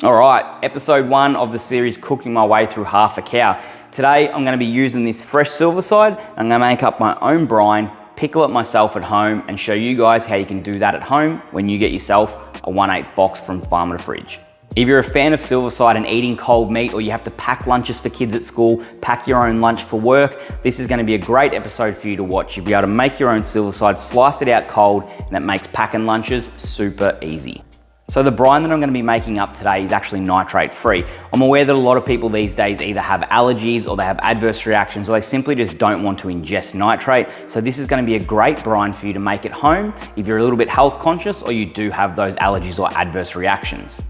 All right, episode 1 of the series, cooking my way through half a cow. Today, I'm gonna be using this fresh silverside. I'm gonna make up my own brine, pickle it myself at home, and show you guys how you can do that at home when you get yourself a 1/8 box from Farm to Fridge. If you're a fan of silverside and eating cold meat, or you have to pack lunches for kids at school, pack your own lunch for work, this is gonna be a great episode for you to watch. You'll be able to make your own silverside, slice it out cold, and it makes packing lunches super easy. So the brine that I'm going to be making up today is actually nitrate free. I'm aware that a lot of people these days either have allergies or they have adverse reactions, or they simply just don't want to ingest nitrate. So this is going to be a great brine for you to make at home if you're a little bit health conscious or you do have those allergies or adverse reactions.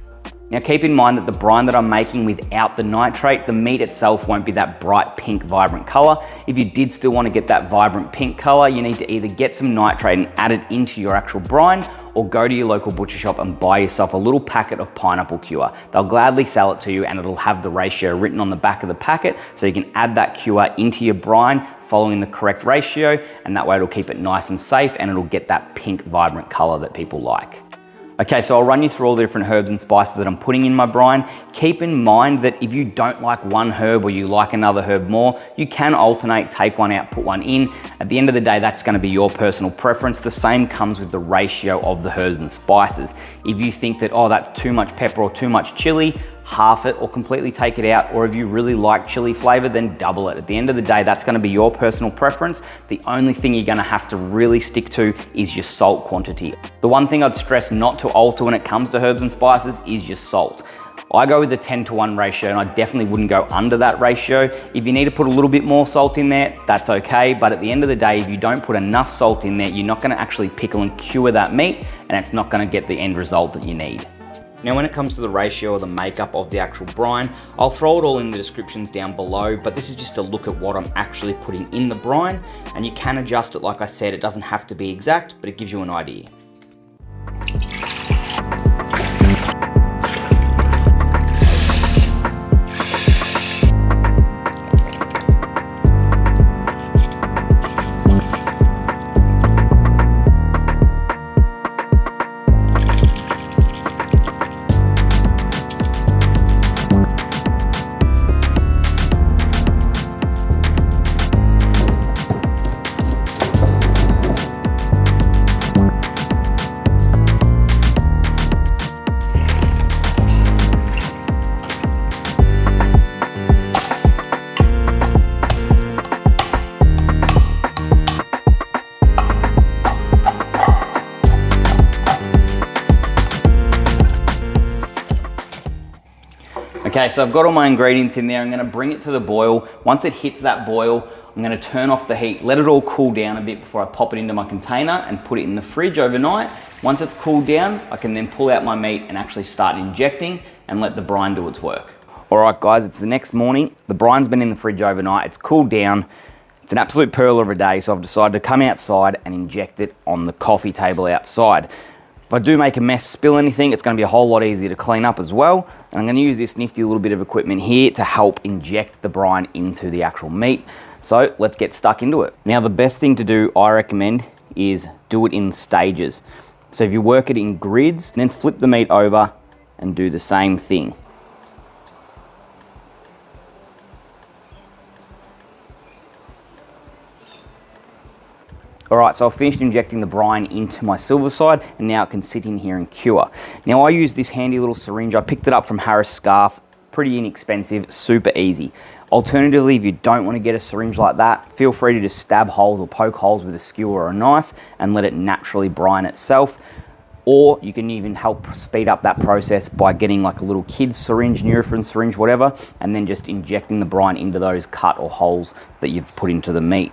Now keep in mind that the brine that I'm making without the nitrate, the meat itself won't be that bright pink vibrant color. If you did still want to get that vibrant pink color, you need to either get some nitrate and add it into your actual brine, or go to your local butcher shop and buy yourself a little packet of pineapple cure. They'll gladly sell it to you, and it'll have the ratio written on the back of the packet, so you can add that cure into your brine following the correct ratio, and that way it'll keep it nice and safe, and it'll get that pink vibrant color that people like. Okay, so I'll run you through all the different herbs and spices that I'm putting in my brine. Keep in mind that if you don't like one herb or you like another herb more, you can alternate, take one out, put one in. At the end of the day, that's gonna be your personal preference. The same comes with the ratio of the herbs and spices. If you think that, oh, that's too much pepper or too much chili, half it or completely take it out. Or if you really like chili flavor, then double it. At the end of the day, that's gonna be your personal preference. The only thing you're gonna have to really stick to is your salt quantity. The one thing I'd stress not to alter when it comes to herbs and spices is your salt. I go with the 10:1 ratio, and I definitely wouldn't go under that ratio. If you need to put a little bit more salt in there, that's okay. But at the end of the day, if you don't put enough salt in there, you're not gonna actually pickle and cure that meat, and it's not gonna get the end result that you need. Now when it comes to the ratio or the makeup of the actual brine, I'll throw it all in the descriptions down below, but this is just a look at what I'm actually putting in the brine, and you can adjust it. Like I said, it doesn't have to be exact, but it gives you an idea. Okay, so I've got all my ingredients in there. I'm gonna bring it to the boil. Once it hits that boil, I'm gonna turn off the heat, let it all cool down a bit before I pop it into my container and put it in the fridge overnight. Once it's cooled down, I can then pull out my meat and actually start injecting and let the brine do its work. All right, guys, it's the next morning. The brine's been in the fridge overnight. It's cooled down. It's an absolute pearl of a day, so I've decided to come outside and inject it on the coffee table outside. If I do make a mess, spill anything, it's gonna be a whole lot easier to clean up as well. And I'm gonna use this nifty little bit of equipment here to help inject the brine into the actual meat. So let's get stuck into it. Now the best thing to do, I recommend, is do it in stages. So if you work it in grids, then flip the meat over and do the same thing. All right, so I've finished injecting the brine into my silverside, and now it can sit in here and cure. Now I use this handy little syringe. I picked it up from Harris Scarf, pretty inexpensive, super easy. Alternatively, if you don't want to get a syringe like that, feel free to just stab holes or poke holes with a skewer or a knife and let it naturally brine itself. Or you can even help speed up that process by getting like a little kid's syringe, Nurofen syringe, whatever, and then just injecting the brine into those cut or holes that you've put into the meat.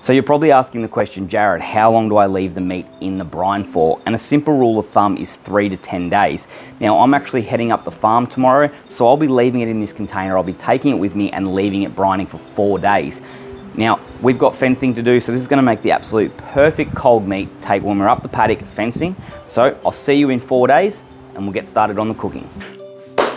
So you're probably asking the question, Jarryd, how long do I leave the meat in the brine for? And a simple rule of thumb is 3 to 10 days. Now I'm actually heading up the farm tomorrow, so I'll be leaving it in this container. I'll be taking it with me and leaving it brining for 4 days. Now we've got fencing to do, so this is gonna make the absolute perfect cold meat take when we're up the paddock fencing. So I'll see you in 4 days and we'll get started on the cooking.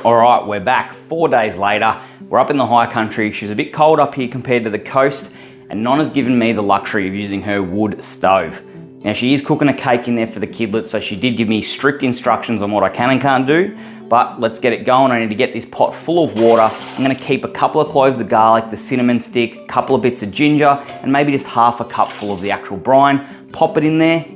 All right, we're back 4 days later. We're up in the high country. She's a bit cold up here compared to the coast, and Nonna's given me the luxury of using her wood stove. Now she is cooking a cake in there for the kidlets, so she did give me strict instructions on what I can and can't do, but let's get it going. I need to get this pot full of water. I'm gonna keep a couple of cloves of garlic, the cinnamon stick, a couple of bits of ginger, and maybe just half a cup full of the actual brine. Pop it in there,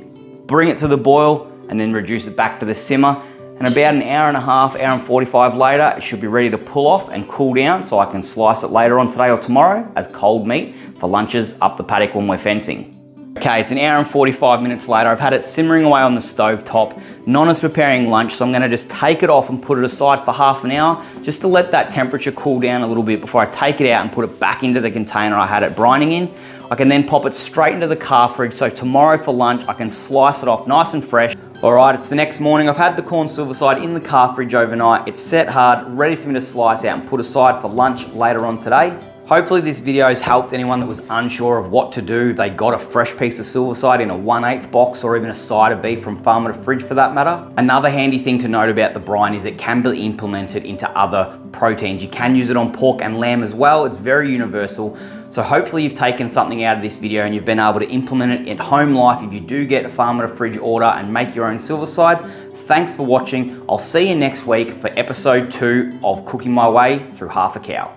bring it to the boil, and then reduce it back to the simmer. And about an hour and a half, hour and 45 later, it should be ready to pull off and cool down so I can slice it later on today or tomorrow as cold meat for lunches up the paddock when we're fencing. Okay, it's an hour and 45 minutes later. I've had it simmering away on the stove top. Nonna's preparing lunch, so I'm gonna just take it off and put it aside for half an hour just to let that temperature cool down a little bit before I take it out and put it back into the container I had it brining in. I can then pop it straight into the car fridge, so tomorrow for lunch I can slice it off nice and fresh. All right, it's the next morning. I've had the corn silverside in the car fridge overnight. It's set hard, ready for me to slice out and put aside for lunch later on today. Hopefully this video has helped anyone that was unsure of what to do. They got a fresh piece of silverside in a 1/8 box or even a side of beef from farm to fridge for that matter. Another handy thing to note about the brine is it can be implemented into other proteins. You can use it on pork and lamb as well. It's very universal. So hopefully you've taken something out of this video and you've been able to implement it in home life if you do get a farm to fridge order and make your own silverside. Thanks for watching. I'll see you next week for episode 2 of Cooking My Way Through Half a Cow.